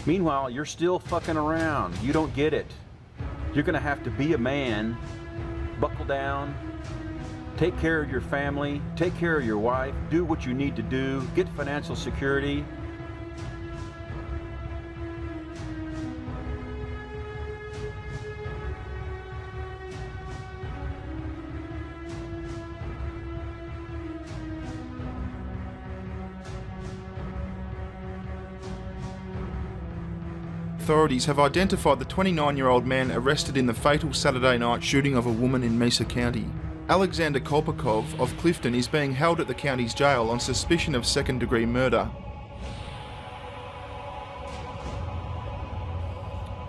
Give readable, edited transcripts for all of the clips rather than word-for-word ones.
Meanwhile, you're still fucking around. You don't get it. You're gonna have to be a man, buckle down, take care of your family, take care of your wife, do what you need to do, get financial security. Authorities have identified the 29-year-old man arrested in the fatal Saturday night shooting of a woman in Mesa County. Alexander Kolpakov of Clifton is being held at the county's jail on suspicion of second-degree murder.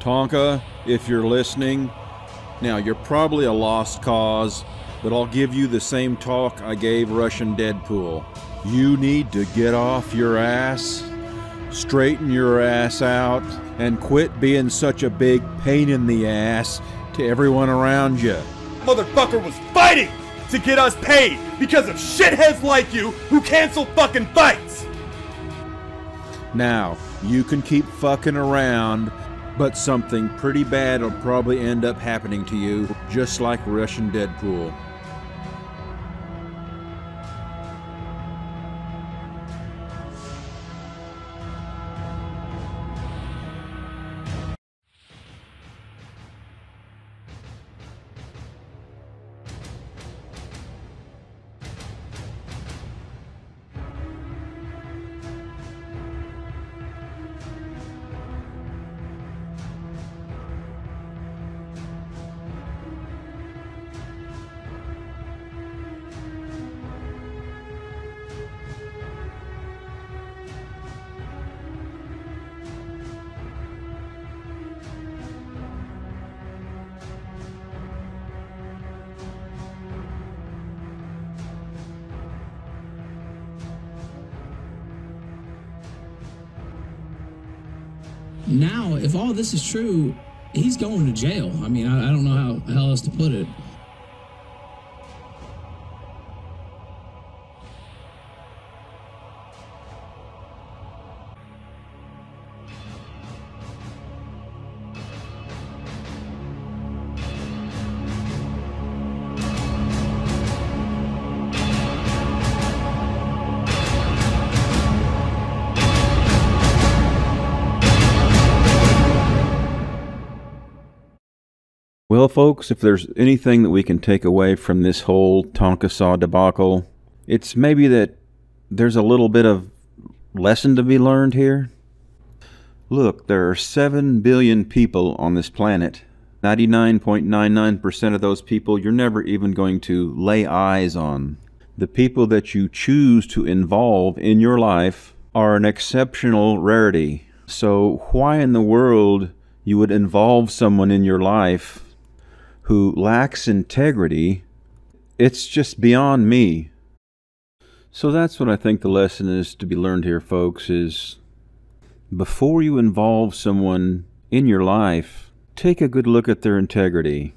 Tonka, if you're listening, now you're probably a lost cause, but I'll give you the same talk I gave Russian Deadpool. You need to get off your ass, straighten your ass out, and quit being such a big pain in the ass to everyone around you. Motherfucker was fighting to get us paid because of shitheads like you who cancel fucking fights! Now, you can keep fucking around, but something pretty bad will probably end up happening to you, just like Russian Deadpool. Now, if all this is true, he's going to jail. I mean, I don't know how else to put it. Well, folks, if there's anything that we can take away from this whole Tonka Saw debacle, it's maybe that there's a little bit of lesson to be learned here. Look, there are 7 billion people on this planet. 99.99% of those people you're never even going to lay eyes on. The people that you choose to involve in your life are an exceptional rarity. So why in the world you would involve someone in your life who lacks integrity, it's just beyond me. So that's what I think the lesson is to be learned here, folks, is before you involve someone in your life, take a good look at their integrity.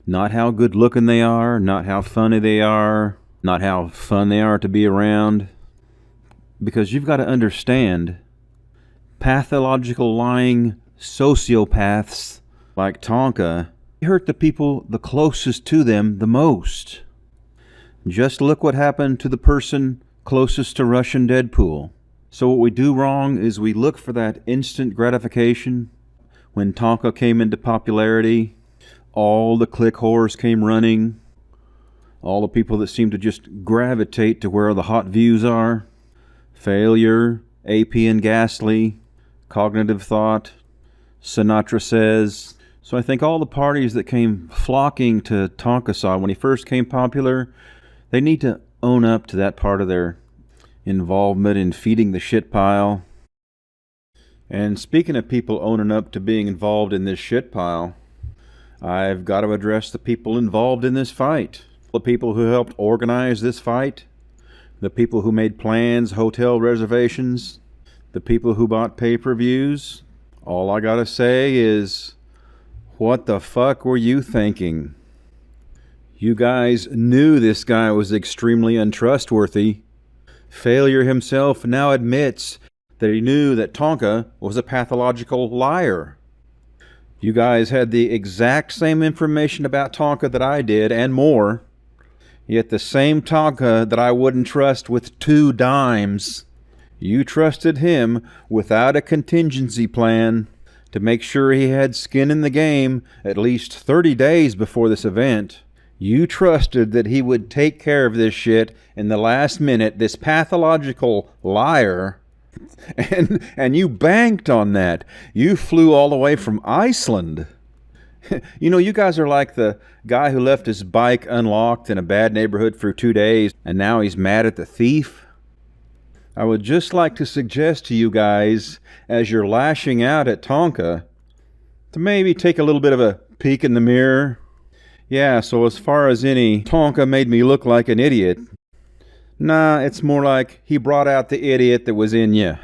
Not how good looking they are, not how funny they are, not how fun they are to be around. Because you've got to understand, pathological lying sociopaths like Tonka hurt the people the closest to them the most. Just look what happened to the person closest to Russian Deadpool. So what we do wrong is we look for that instant gratification. When Tonka came into popularity, all the click whores came running. All the people that seem to just gravitate to where the hot views are. Failure, AP and Ghastly, Cognitive Thought, Sinatra Says. So I think all the parties that came flocking to Tonka Saw when he first came popular, they need to own up to that part of their involvement in feeding the shit pile. And speaking of people owning up to being involved in this shit pile, I've got to address the people involved in this fight. The people who helped organize this fight, the people who made plans, hotel reservations, the people who bought pay-per-views. All I gotta say is, what the fuck were you thinking? You guys knew this guy was extremely untrustworthy. Failure himself now admits that he knew that Tonka was a pathological liar. You guys had the exact same information about Tonka that I did, and more. Yet the same Tonka that I wouldn't trust with 2 dimes. You trusted him without a contingency plan to make sure he had skin in the game at least 30 days before this event. You trusted that he would take care of this shit in the last minute, this pathological liar. And you banked on that. You flew all the way from Iceland. You know, you guys are like the guy who left his bike unlocked in a bad neighborhood for 2 days, and now he's mad at the thief. I would just like to suggest to you guys, as you're lashing out at Tonka, to maybe take a little bit of a peek in the mirror. Yeah, so as far as any Tonka made me look like an idiot, nah, it's more like he brought out the idiot that was in you.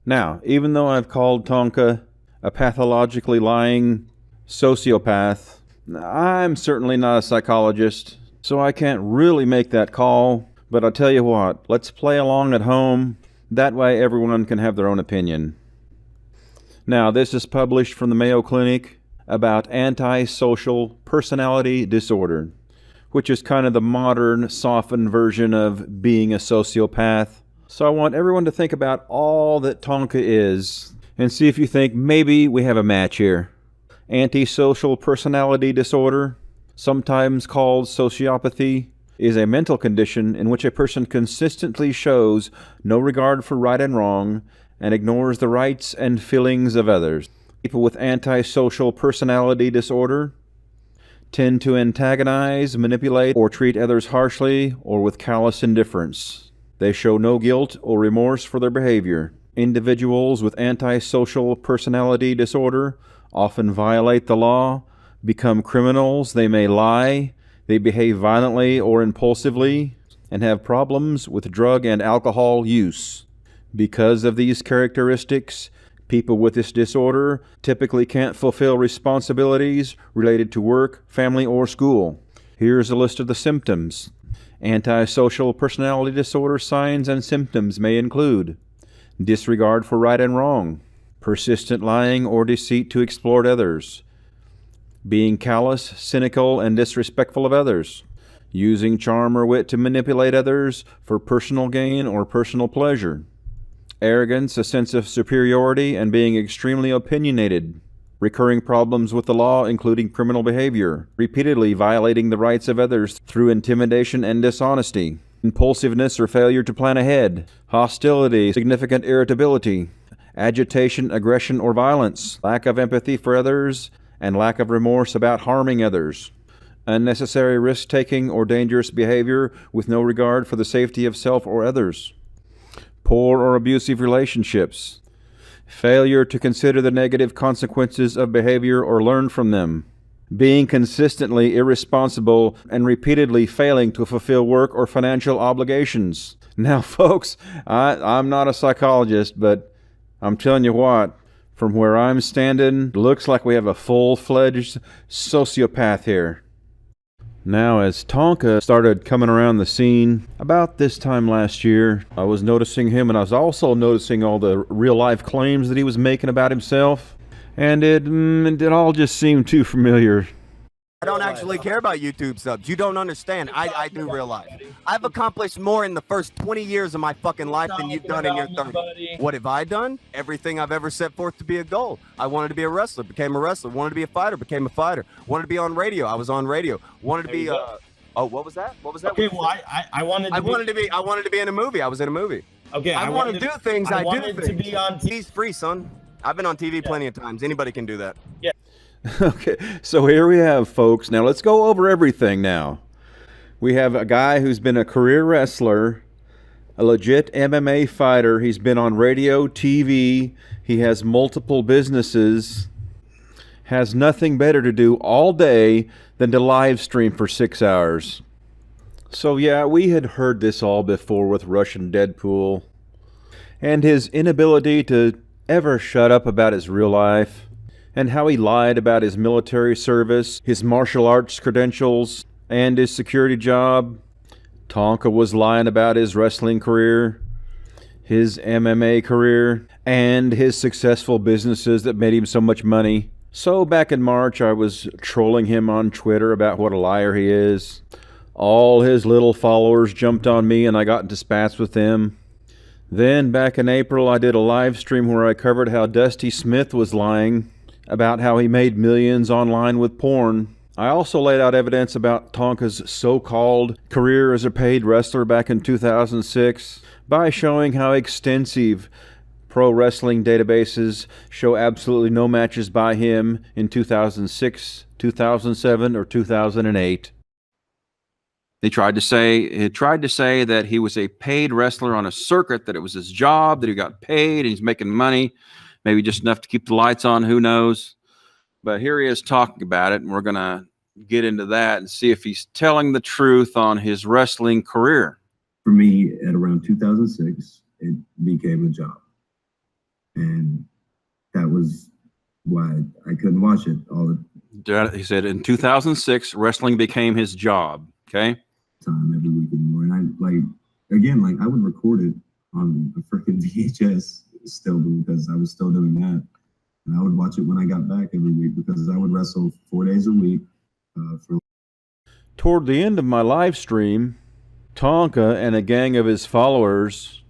Now, even though I've called Tonka a pathologically lying sociopath, I'm certainly not a psychologist, so I can't really make that call. But I'll tell you what, let's play along at home. That way everyone can have their own opinion. Now, this is published from the Mayo Clinic about antisocial personality disorder, which is kind of the modern, softened version of being a sociopath. So I want everyone to think about all that Tonka is and see if you think maybe we have a match here. Antisocial personality disorder, sometimes called sociopathy, is a mental condition in which a person consistently shows no regard for right and wrong and ignores the rights and feelings of others. People with antisocial personality disorder tend to antagonize, manipulate, or treat others harshly or with callous indifference. They show no guilt or remorse for their behavior. Individuals with antisocial personality disorder often violate the law, become criminals, they may lie, they behave violently or impulsively, and have problems with drug and alcohol use. Because of these characteristics, people with this disorder typically can't fulfill responsibilities related to work, family, or school. Here's a list of the symptoms. Antisocial personality disorder signs and symptoms may include disregard for right and wrong, persistent lying or deceit to exploit others, being callous, cynical, and disrespectful of others, using charm or wit to manipulate others for personal gain or personal pleasure, arrogance, a sense of superiority, and being extremely opinionated, recurring problems with the law including criminal behavior, repeatedly violating the rights of others through intimidation and dishonesty, impulsiveness or failure to plan ahead, hostility, significant irritability, agitation, aggression, or violence, lack of empathy for others, and lack of remorse about harming others, unnecessary risk-taking or dangerous behavior with no regard for the safety of self or others, poor or abusive relationships, failure to consider the negative consequences of behavior or learn from them, being consistently irresponsible and repeatedly failing to fulfill work or financial obligations. Now, folks, I'm not a psychologist, but I'm telling you what, from where I'm standing, it looks like we have a full-fledged sociopath here. Now, as Tonka started coming around the scene about this time last year, I was noticing him, and I was also noticing all the real-life claims that he was making about himself, and it all just seemed too familiar. I don't actually care about YouTube subs. You don't understand. I do real life. I've accomplished more in the first 20 years of my fucking life than you've done in your 30. What have I done? Everything I've ever set forth to be a goal. I wanted to be a wrestler, became a wrestler. Wanted to be a fighter, became a fighter. Wanted to be on radio, I was on radio. Wanted to be oh, what was that? What was that? Okay, well, I wanted to be in a movie. I was in a movie. Okay, I want to do things. I do things. To be on TV's free, son. I've been on TV plenty of times. Anybody can do that. Yeah. Okay, so here we have, folks. Now let's go over everything now. We have a guy who's been a career wrestler, a legit MMA fighter. He's been on radio, TV. He has multiple businesses. Has nothing better to do all day than to live stream for 6 hours. So yeah, we had heard this all before with Russian Deadpool. And his inability to ever shut up about his real life. And how he lied about his military service, his martial arts credentials, and his security job. Tonka was lying about his wrestling career. his MMA career, and his successful businesses that made him so much money. So back in March, I was trolling him on Twitter about what a liar he is. All his little followers jumped on me and I got into spats with them. Then back in April, I did a live stream where I covered how Dusty Smith was lying about how he made millions online with porn. I also laid out evidence about Tonka's so-called career as a paid wrestler back in 2006 by showing how extensive pro wrestling databases show absolutely no matches by him in 2006, 2007, or 2008. He tried to say that he was a paid wrestler on a circuit, that it was his job, that he got paid, and he's making money, maybe just enough to keep the lights on, who knows. But here he is talking about it, and we're going to get into that and see if he's telling the truth on his wrestling career. For me, at around 2006, it became a job. And that was why I couldn't watch it all the He said in 2006, wrestling became his job, okay? Time, every week anymore. And I would record it on a freaking VHS still because I was still doing that. And I would watch it when I got back every week because I would wrestle 4 days a week. Toward the end of my live stream, Tonka and a gang of his followers,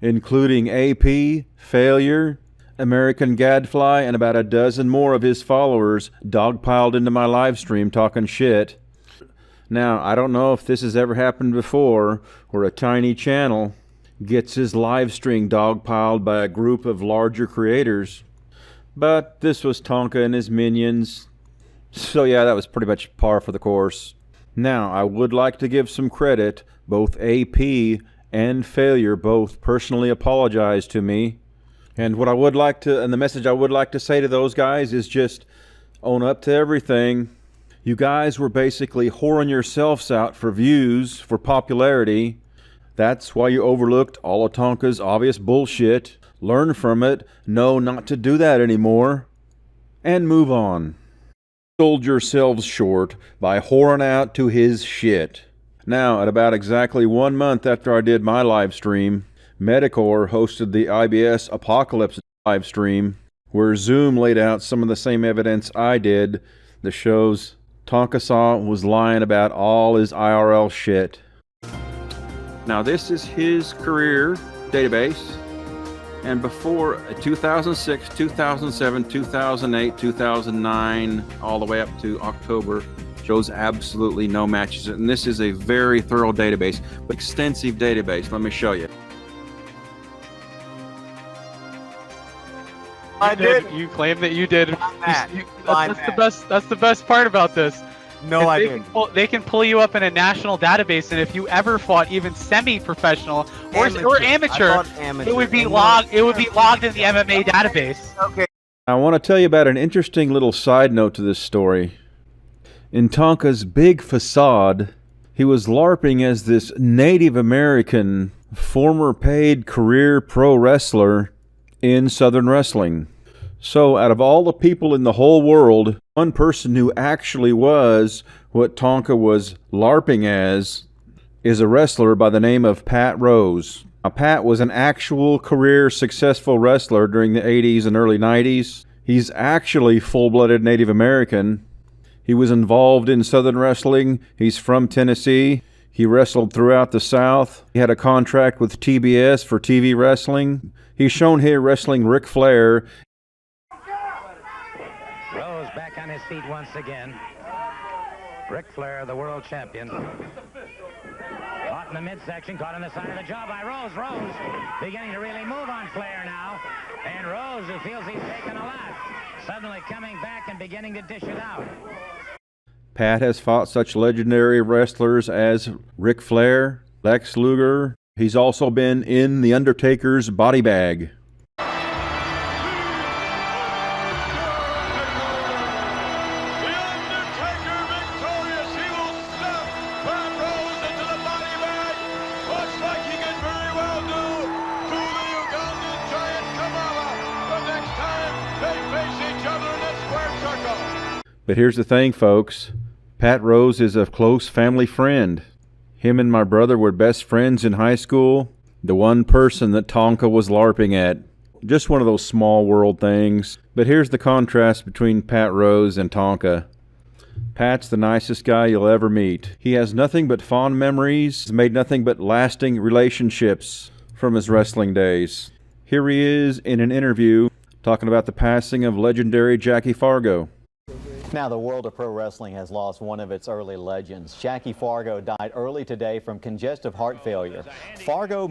including AP, Failure, American Gadfly, and about a dozen more of his followers, dogpiled into my live stream talking shit. Now, I don't know if this has ever happened before, where a tiny channel gets his live stream dogpiled by a group of larger creators. But this was Tonka and his minions. So yeah, that was pretty much par for the course. Now, I would like to give some credit. Both AP and Failure both personally apologized to me. And what I would like to, and the message I would like to say to those guys is just own up to everything. You guys were basically whoring yourselves out for views, for popularity. That's why you overlooked all of Tonka's obvious bullshit. Learn from it, know not to do that anymore, and move on. Sold yourselves short by whoring out to his shit. Now, at about exactly 1 month after I did my live stream, Medicor hosted the IBS Apocalypse live stream, where Zoom laid out some of the same evidence I did that shows Tonka saw was lying about all his IRL shit. Now this is his career database, and before 2006, 2007, 2008, 2009, all the way up to October, shows absolutely no matches. And this is a very thorough database, extensive database. Let me show you. I did. You claim that you did. That's the best part about this. No, I didn't. They can pull you up in a national database, and if you ever fought even semi-professional or amateur, it would be logged. It would be logged in the MMA database. Okay. I want to tell you about an interesting little side note to this story. In Tonka's big facade, he was LARPing as this Native American, former paid career pro wrestler in Southern wrestling. So out of all the people in the whole world, one person who actually was what Tonka was LARPing as is a wrestler by the name of Pat Rose. Now, Pat was an actual career successful wrestler during the 80s and early 90s. He's actually full-blooded Native American. He was involved in Southern wrestling. He's from Tennessee. He wrestled throughout the South. He had a contract with TBS for TV wrestling. He's shown here wrestling Ric Flair. Rose back on his feet once again. Ric Flair, the world champion. Caught in the midsection, caught on the side of the jaw by Rose. Rose beginning to really move on Flair now. And Rose, who feels he's taken a lot, suddenly coming back and beginning to dish it out. Pat has fought such legendary wrestlers as Ric Flair, Lex Luger. He's also been in The Undertaker's body bag. But here's the thing, folks. Pat Rose is a close family friend. Him and my brother were best friends in high school. The one person that Tonka was LARPing at. Just one of those small world things. But here's the contrast between Pat Rose and Tonka. Pat's the nicest guy you'll ever meet. He has nothing but fond memories, has made nothing but lasting relationships from his wrestling days. Here he is in an interview talking about the passing of legendary Jackie Fargo. Now, the world of pro wrestling has lost one of its early legends. Jackie Fargo died early today from congestive heart failure. Fargo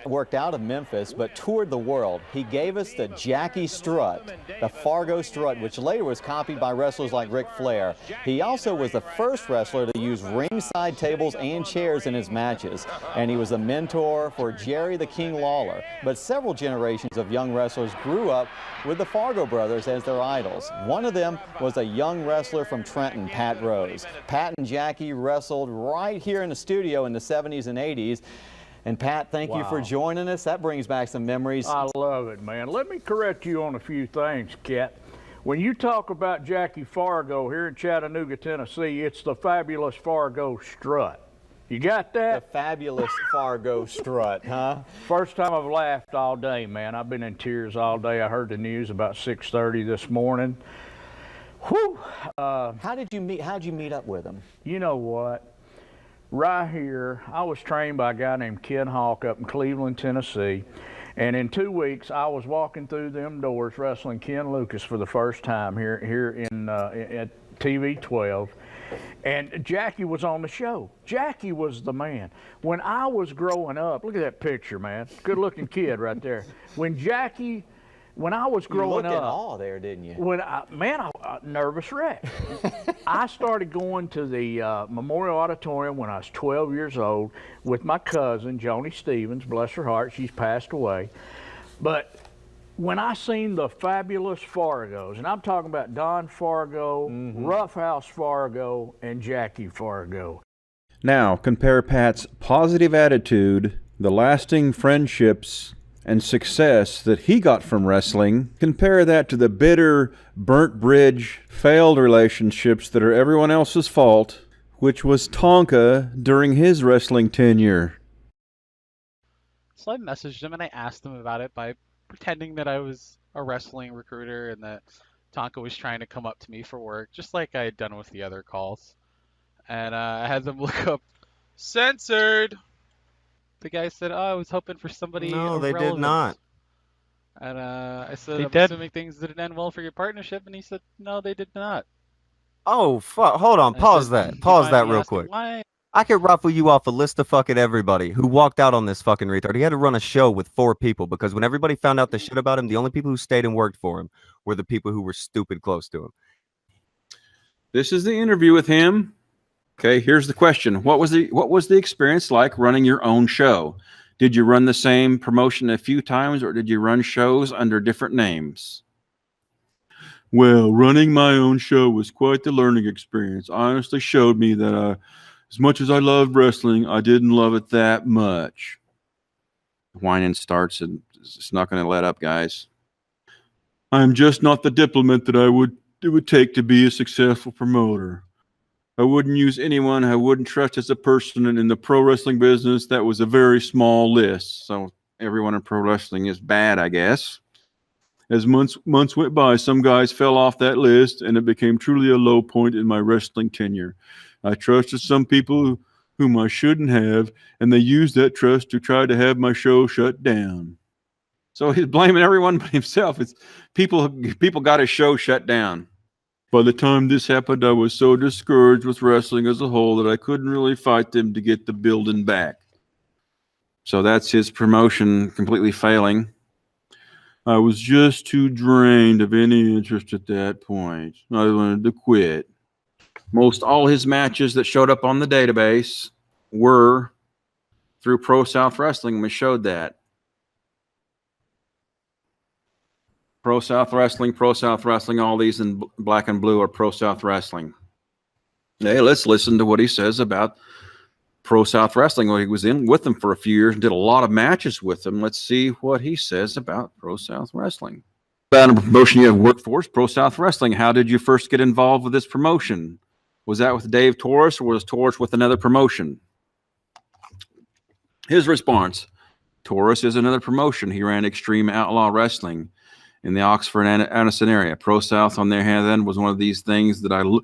worked out of Memphis, but toured the world. He gave us the Jackie Strut, the Fargo Strut, which later was copied by wrestlers like Ric Flair. He also was the first wrestler to use ringside tables and chairs in his matches, and he was a mentor for Jerry the King Lawler. But several generations of young wrestlers grew up with the Fargo brothers as their idols. One of them was a young wrestler from Trenton, Pat Rose. Pat and Jackie wrestled right here in the studio in the 70s and 80s. And Pat, thank you for joining us. That brings back some memories. I love it, man. Let me correct you on a few things, Kat. When you talk about Jackie Fargo here in Chattanooga, Tennessee, it's the fabulous Fargo Strut. You got that? The fabulous Fargo Strut, huh? First time I've laughed all day, man. I've been in tears all day. I heard the news about 6:30 this morning. Whew. How'd you meet up with him? You know what? Right here, I was trained by a guy named Ken Hawk up in Cleveland, Tennessee. And in 2 weeks, I was walking through them doors wrestling Ken Lucas for the first time here in at TV 12. And Jackie was on the show. Jackie was the man. When I was growing up, look at that picture, man. Good looking kid right there. When I was growing up. You looked in awe there, didn't you? I nervous wreck. I started going to the Memorial Auditorium when I was 12 years old with my cousin, Joni Stevens, bless her heart, she's passed away. But when I seen the fabulous Fargos, and I'm talking about Don Fargo, Roughhouse Fargo, and Jackie Fargo. Now, compare Pat's positive attitude, the lasting friendships, and success that he got from wrestling. Compare that to the bitter, burnt bridge, failed relationships that are everyone else's fault, which was Tonka during his wrestling tenure. So I messaged him and I asked him about it by pretending that I was a wrestling recruiter and that Tonka was trying to come up to me for work, just like I had done with the other calls. And I had them look up censored. The guy said, "Oh, I was hoping for somebody." No, they did irrelevant." not. And I said, They "I'm did. assuming things didn't end well for your partnership," and he said, "No, they did not." Oh, fuck. Hold on. And I Pause said, that. "Do you Pause mind that me real asking quick. why?" I could ruffle you off a list of fucking everybody who walked out on this fucking retard. He had to run a show with 4 people because when everybody found out the shit about him, the only people who stayed and worked for him were the people who were stupid close to him. This is the interview with him. Okay, here's the question. What was the experience like running your own show? Did you run the same promotion a few times, or did you run shows under different names? Well, running my own show was quite the learning experience. Honestly showed me that as much as I loved wrestling, I didn't love it that much. Whining starts, and it's not going to let up, guys. I'm just not the diplomat that it would take to be a successful promoter. I wouldn't use anyone I wouldn't trust as a person, and in the pro wrestling business, that was a very small list. So everyone in pro wrestling is bad, I guess. As months went by, some guys fell off that list, and it became truly a low point in my wrestling tenure. I trusted some people whom I shouldn't have, and they used that trust to try to have my show shut down. So he's blaming everyone but himself. It's people got his show shut down. By the time this happened, I was so discouraged with wrestling as a whole that I couldn't really fight them to get the building back. So that's his promotion completely failing. I was just too drained of any interest at that point. I wanted to quit. Most all his matches that showed up on the database were through Pro South Wrestling. We showed that. Pro South Wrestling, all these in black and blue are Pro South Wrestling. Hey, let's listen to what he says about Pro South Wrestling. Well, he was in with them for a few years and did a lot of matches with them. Let's see what he says about Pro South Wrestling. About a promotion you have worked for is Pro South Wrestling. How did you first get involved with this promotion? Was that with Dave Torres, or was Torres with another promotion? His response: Taurus is another promotion. He ran Extreme Outlaw Wrestling in the Oxford Addison area. Pro South, on their hand, was one of these things that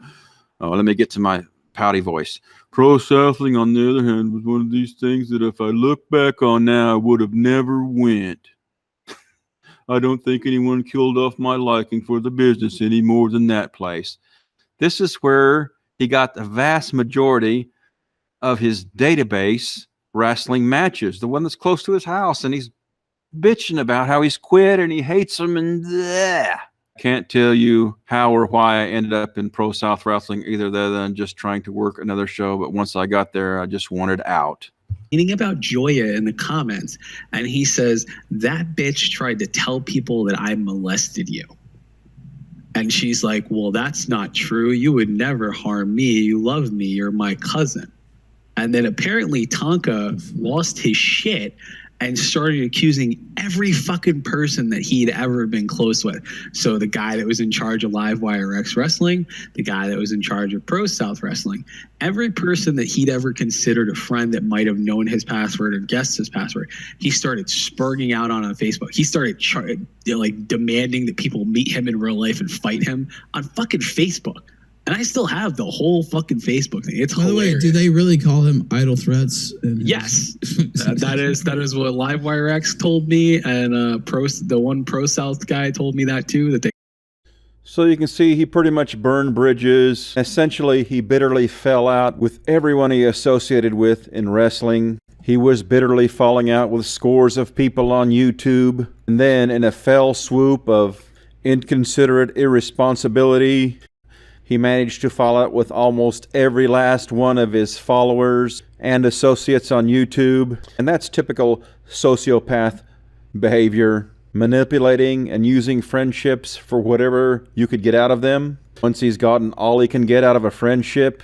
let me get to my pouty voice. Pro Southling, on the other hand, was one of these things that if I look back on now, I would have never went. I don't think anyone killed off my liking for the business any more than that place. This is where he got the vast majority of his database wrestling matches, the one that's close to his house, and he's bitching about how he's quit and he hates them and can't tell you how or why I ended up in Pro South Wrestling either than just trying to work another show, but once I got there I just wanted out. Meaning about Joya in the comments, and he says that bitch tried to tell people that I molested you, and she's like, well, that's not true, you would never harm me, you love me, you're my cousin. And then apparently Tonka lost his shit and started accusing every fucking person that he'd ever been close with. So the guy that was in charge of Livewire X Wrestling, the guy that was in charge of Pro South Wrestling, every person that he'd ever considered a friend that might have known his password or guessed his password, he started spurging out on Facebook. He started demanding that people meet him in real life and fight him on fucking Facebook. And I still have the whole fucking Facebook thing. It's hilarious. By the way, do they really call him idle threats? Yes, that is what Livewire X told me, and the one Pro South guy told me that too. So you can see he pretty much burned bridges. Essentially, he bitterly fell out with everyone he associated with in wrestling. He was bitterly falling out with scores of people on YouTube. And then in a fell swoop of inconsiderate irresponsibility, he managed to fall out with almost every last one of his followers and associates on YouTube. And that's typical sociopath behavior, manipulating and using friendships for whatever you could get out of them. Once he's gotten all he can get out of a friendship,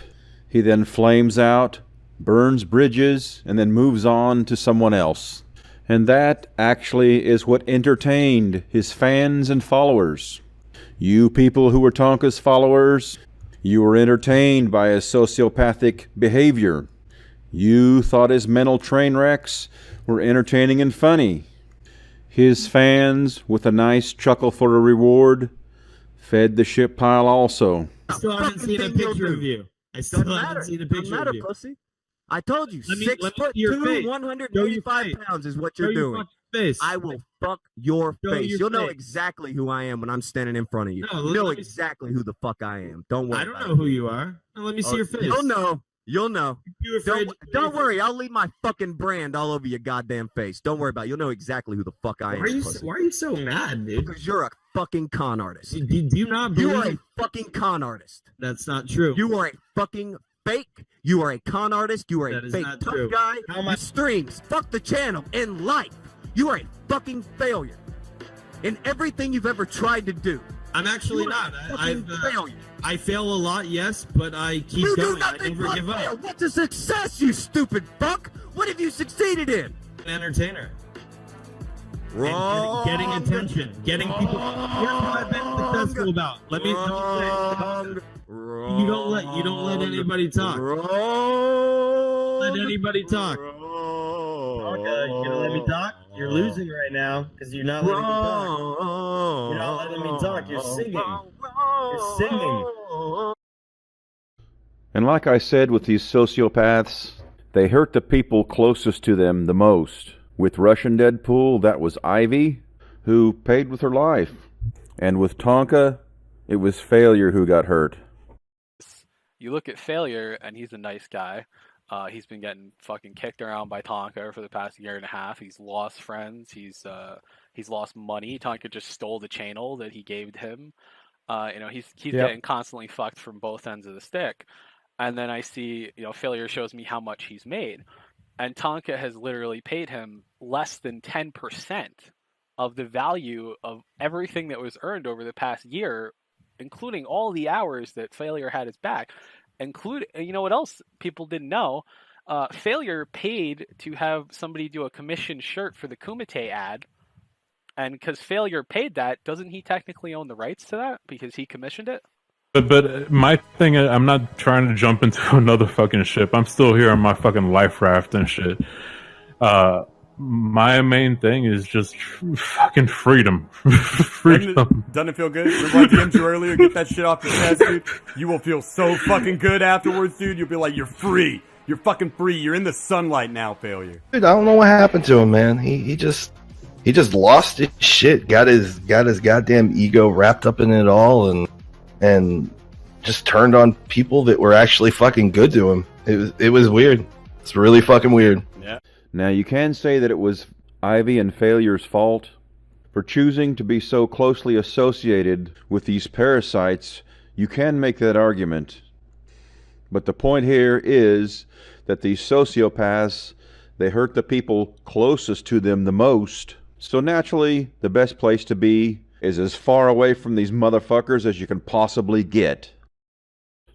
he then flames out, burns bridges, and then moves on to someone else. And that actually is what entertained his fans and followers. You people who were Tonka's followers, you were entertained by his sociopathic behavior. You thought his mental train wrecks were entertaining and funny. His fans, with a nice chuckle for a reward, fed the ship pile also. I still haven't seen a picture of you. I still haven't seen a picture of you. Pussy. I told you, let me 6'2", 185 pounds is what you're doing. Face. I will fuck your face. You'll know exactly who I am when I'm standing in front of you. You'll know exactly who the fuck I am. Don't worry. I don't know who you are. Now, let me see your face. You'll know. You'll know. Afraid, don't worry. I'll leave my fucking brand all over your goddamn face. Don't worry about it. You'll know exactly who the fuck I am. Why are you so mad, dude? Because you're a fucking con artist. Do you not believe? You are a fucking con artist. That's not true. You are a fucking fake. You are a con artist. You are a fake tough guy. How am I? Streams. Fuck the channel. In life, you are a fucking failure. In everything you've ever tried to do. I'm actually not. I fail a lot, yes, but I keep going. I never give up. What's a success, you stupid fuck? What have you succeeded in? An entertainer. Wrong. Getting attention. Getting people. Here's what I've been successful about. Let me say. You don't let anybody talk. Let anybody talk. Okay, you're gonna let me talk? You're losing right now because you're not letting me talk. You're not letting me talk. You're singing. You're singing. And like I said with these sociopaths, they hurt the people closest to them the most. With Russian Deadpool, that was Ivy, who paid with her life. And with Tonka, it was Failure who got hurt. You look at Failure, and he's a nice guy. He's been getting fucking kicked around by Tonka for the past year and a half. He's lost friends. He's lost money. Tonka just stole the channel that he gave him. He's getting constantly fucked from both ends of the stick. And then I see, Failure shows me how much he's made. And Tonka has literally paid him less than 10% of the value of everything that was earned over the past year, including all the hours that Failure had his back. You know what else people didn't know? Failure paid to have somebody do a commissioned shirt for the Kumite ad. And because Failure paid that, doesn't he technically own the rights to that because he commissioned it? But my thing is, I'm not trying to jump into another fucking ship. I'm still here on my fucking life raft and shit. my main thing is just fucking freedom. Freedom. Doesn't it feel good? Remember I DM'd you earlier? Get that shit off your chest, dude. You will feel so fucking good afterwards, dude. You'll be like, you're free. You're fucking free. You're in the sunlight now, failure. Dude, I don't know what happened to him, man. He just lost his shit. Got his goddamn ego wrapped up in it all, and just turned on people that were actually fucking good to him. It was weird. It's really fucking weird. Yeah. Now, you can say that it was Ivy and Failure's fault for choosing to be so closely associated with these parasites. You can make that argument. But the point here is that these sociopaths, they hurt the people closest to them the most. So naturally, the best place to be is as far away from these motherfuckers as you can possibly get.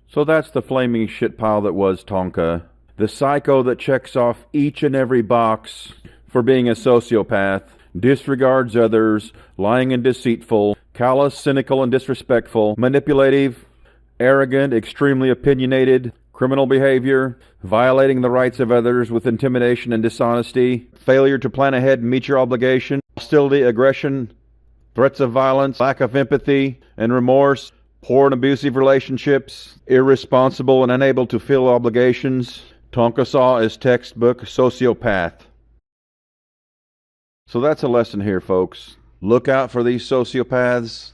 So that's the flaming shit pile that was Tonka. The psycho that checks off each and every box for being a sociopath, disregards others, lying and deceitful, callous, cynical and disrespectful, manipulative, arrogant, extremely opinionated, criminal behavior, violating the rights of others with intimidation and dishonesty, failure to plan ahead and meet your obligation, hostility, aggression, threats of violence, lack of empathy and remorse, poor and abusive relationships, irresponsible and unable to fill obligations. Tonka saw as textbook sociopath. So that's a lesson here, folks. Look out for these sociopaths.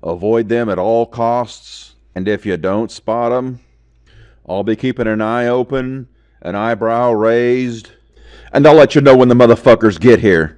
Avoid them at all costs. And if you don't spot them, I'll be keeping an eye open, an eyebrow raised, and I'll let you know when the motherfuckers get here.